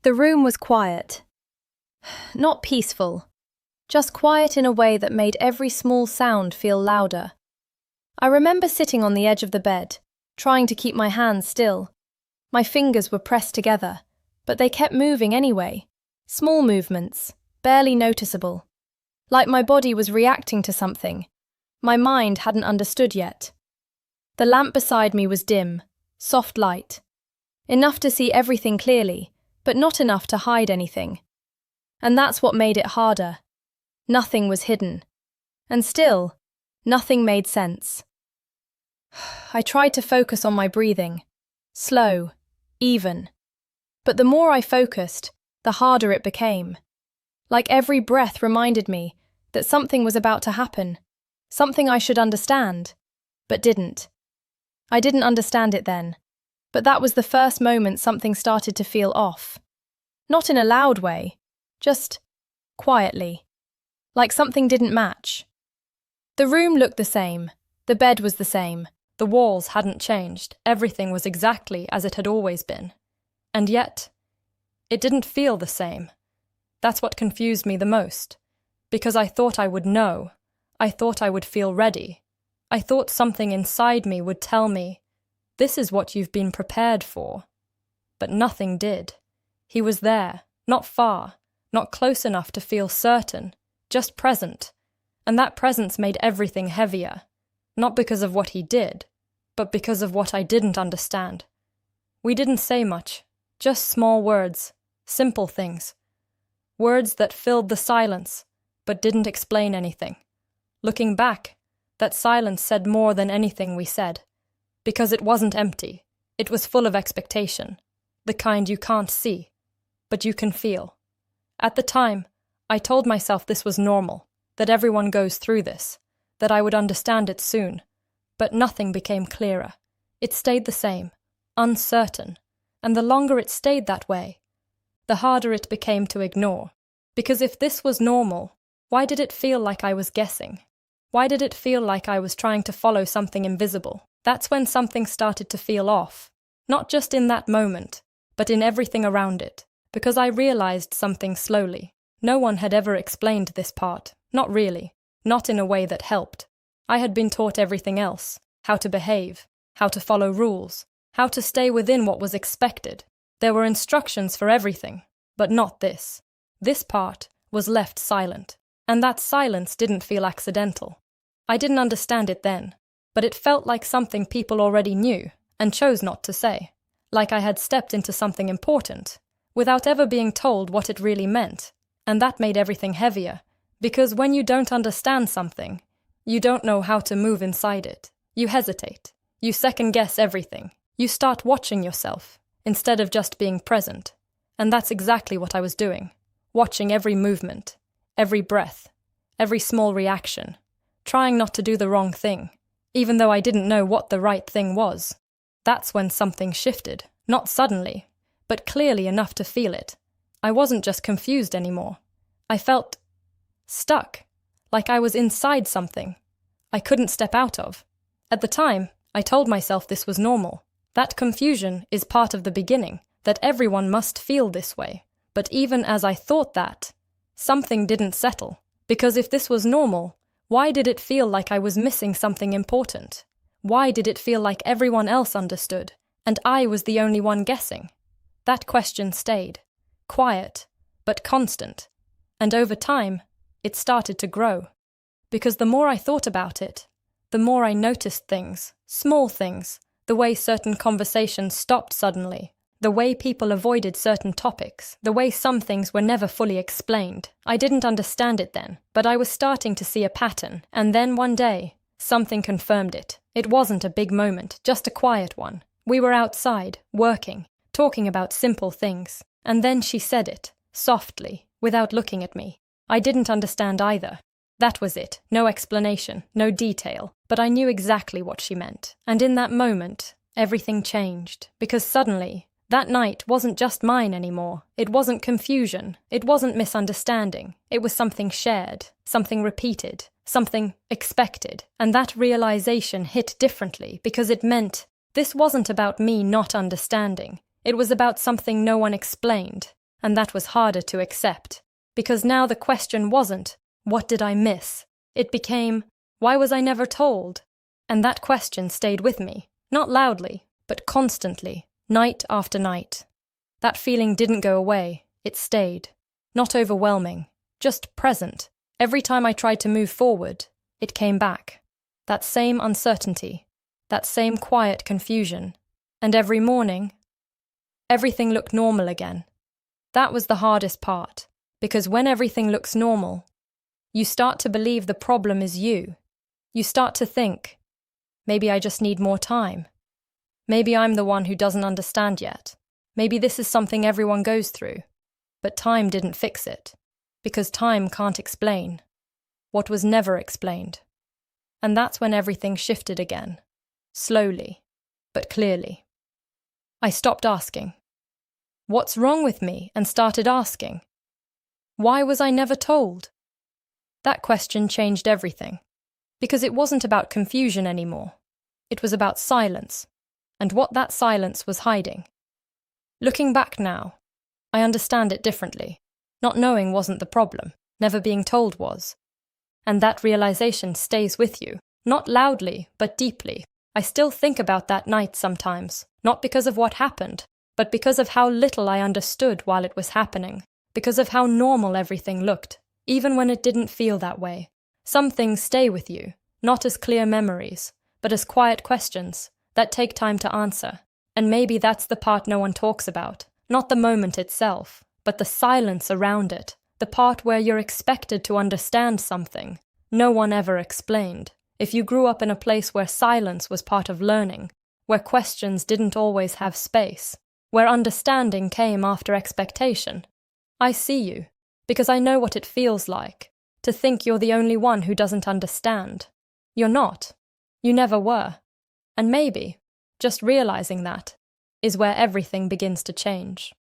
The room was quiet. Not peaceful, just quiet in a way that made every small sound feel louder. I remember sitting on the edge of the bed, trying to keep my hands still. My fingers were pressed together, but they kept moving anyway. Small movements, barely noticeable. Like my body was reacting to something. My mind hadn't understood yet. The lamp beside me was dim, soft light. Enough to see everything clearly, but not enough to hide anything. And that's what made it harder. Nothing was hidden. And still, nothing made sense. I tried to focus on my breathing. Slow, even. But the more I focused, the harder it became. Like every breath reminded me that something was about to happen, something I should understand, but didn't. I didn't understand it then, but that was the first moment something started to feel off. Not in a loud way, just quietly, like something didn't match. The room looked the same, the bed was the same, the walls hadn't changed, everything was exactly as it had always been. And yet, it didn't feel the same. That's what confused me the most, because I thought I would know, I thought I would feel ready, I thought something inside me would tell me, this is what you've been prepared for. But nothing did. He was there, not far, not close enough to feel certain, just present, and that presence made everything heavier, not because of what he did, but because of what I didn't understand. We didn't say much, just small words, simple things. Words that filled the silence, but didn't explain anything. Looking back, that silence said more than anything we said, because it wasn't empty, it was full of expectation, the kind you can't see, but you can feel. At the time, I told myself this was normal, that everyone goes through this, that I would understand it soon, but nothing became clearer. It stayed the same, uncertain, and the longer it stayed that way, the harder it became to ignore. Because if this was normal, why did it feel like I was guessing? Why did it feel like I was trying to follow something invisible? That's when something started to feel off, not just in that moment, but in everything around it, because I realized something slowly. No one had ever explained this part, not really, not in a way that helped. I had been taught everything else, how to behave, how to follow rules, how to stay within what was expected. There were instructions for everything, but not this. This part was left silent, and that silence didn't feel accidental. I didn't understand it then, but it felt like something people already knew and chose not to say, like I had stepped into something important, without ever being told what it really meant, and that made everything heavier, because when you don't understand something, you don't know how to move inside it. You hesitate, you second-guess everything, you start watching yourself, instead of just being present, and that's exactly what I was doing. Watching every movement, every breath, every small reaction, trying not to do the wrong thing, even though I didn't know what the right thing was. That's when something shifted, not suddenly, but clearly enough to feel it. I wasn't just confused anymore. I felt stuck, like I was inside something I couldn't step out of. At the time, I told myself this was normal. That confusion is part of the beginning, that everyone must feel this way. But even as I thought that, something didn't settle. Because if this was normal, why did it feel like I was missing something important? Why did it feel like everyone else understood, and I was the only one guessing? That question stayed, quiet, but constant. And over time, it started to grow. Because the more I thought about it, the more I noticed things, small things, the way certain conversations stopped suddenly, the way people avoided certain topics, the way some things were never fully explained. I didn't understand it then, but I was starting to see a pattern, and then one day, something confirmed it. It wasn't a big moment, just a quiet one. We were outside, working, talking about simple things, and then she said it, softly, without looking at me. I didn't understand either. That was it, no explanation, no detail, but I knew exactly what she meant. And in that moment, everything changed, because suddenly, that night wasn't just mine anymore. It wasn't confusion. It wasn't misunderstanding. It was something shared, something repeated, something expected. And that realization hit differently because it meant this wasn't about me not understanding. It was about something no one explained, And that was harder to accept, because now the question wasn't, what did I miss? It became, why was I never told? And that question stayed with me, not loudly, but constantly, night after night. That feeling didn't go away, it stayed. Not overwhelming, just present. Every time I tried to move forward, it came back. That same uncertainty, that same quiet confusion. And every morning, everything looked normal again. That was the hardest part, because when everything looks normal, you start to believe the problem is you. You start to think, maybe I just need more time. Maybe I'm the one who doesn't understand yet. Maybe this is something everyone goes through. But time didn't fix it, because time can't explain what was never explained. And that's when everything shifted again, slowly, but clearly. I stopped asking, what's wrong with me, and started asking, why was I never told? That question changed everything, because it wasn't about confusion anymore. It was about silence, and what that silence was hiding. Looking back now, I understand it differently. Not knowing wasn't the problem, never being told was. And that realization stays with you, not loudly, but deeply. I still think about that night sometimes, not because of what happened, but because of how little I understood while it was happening, because of how normal everything looked, even when it didn't feel that way. Some things stay with you, not as clear memories, but as quiet questions that take time to answer. And maybe that's the part no one talks about, not the moment itself, but the silence around it, the part where you're expected to understand something no one ever explained. If you grew up in a place where silence was part of learning, where questions didn't always have space, where understanding came after expectation, I see you, because I know what it feels like to think you're the only one who doesn't understand. You're not. You never were. And maybe, just realizing that, is where everything begins to change.